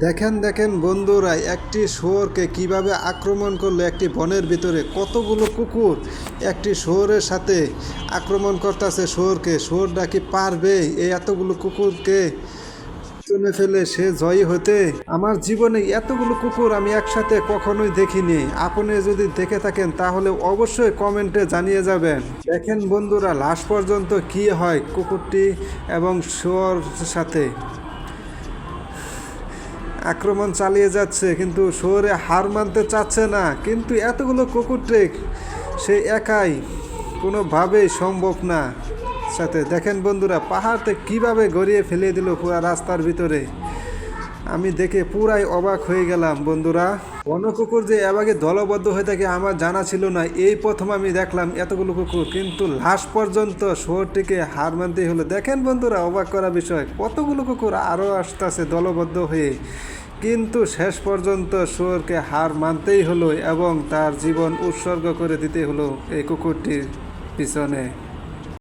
দেখেন দেখেন বন্ধুরা, একটি শুয়োরকে কিভাবে আক্রমণ করলো। একটি বনের ভিতরে কতগুলো কুকুর একটি শুয়োরের সাথে আক্রমণ করতেছে শুয়োরকে। শুয়োরটা কি পারবে এই এতগুলো কুকুরকে চলে ফেলে সে জয়ী হতে? আমার জীবনে এতগুলো কুকুর আমি একসাথে কখনোই দেখিনি। আপনি যদি দেখে থাকেন তাহলে অবশ্যই কমেন্টে জানিয়ে যাবেন। দেখেন বন্ধুরা, লাস্ট পর্যন্ত কি হয় কুকুরটি এবং শুয়োর সাথে আক্রমণ চালিয়ে যাচ্ছে, কিন্তু শহরে হার মানতে চাচ্ছে না। কিন্তু এতগুলো কুকুর ট্রেক সে একাই কোনোভাবেই সম্ভব না। সাথে দেখেন বন্ধুরা, পাহাড়তে কিভাবে গড়িয়ে ফেলে দিল পুরো রাস্তার ভিতরে। আমি দেখে পুরাই অবাক হয়ে গেলাম বন্ধুরা। বনকুকুর যে এভাবে দলবদ্ধ হয়ে থাকে আমার জানা ছিল না। এই প্রথম আমি দেখলাম এতগুলো কুকুর, কিন্তু লাস্ট পর্যন্ত শহরটিকে হার মানতেই হলো। দেখেন বন্ধুরা, অবাক করা বিষয়, কতগুলো কুকুর আরও আসতেছে দলবদ্ধ হয়ে, কিন্তু শেষ পর্যন্ত শহরকে হার মানতেই হলো এবং তার জীবন উৎসর্গ করে দিতে হলো এই কুকুরটির পিছনে।